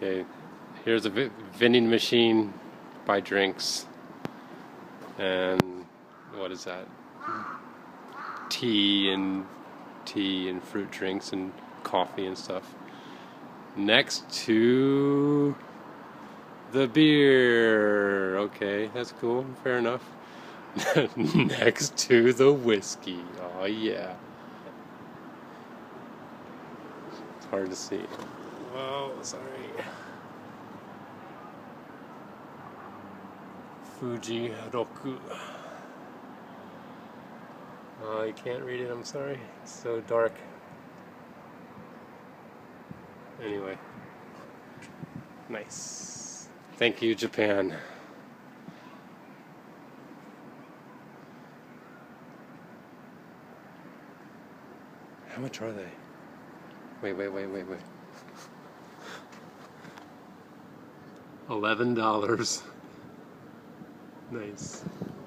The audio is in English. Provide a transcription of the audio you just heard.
Okay, here's a vending machine. Buy drinks. And what is that? Tea and fruit drinks and coffee and stuff. Next to the beer. Okay, that's cool. Fair enough. Next to the whiskey. Oh yeah. It's hard to see. Oh, sorry. Fuji Roku. Oh, you can't read it, I'm sorry. It's so dark. Anyway. Nice. Thank you, Japan. How much are they? Wait. $11. Nice.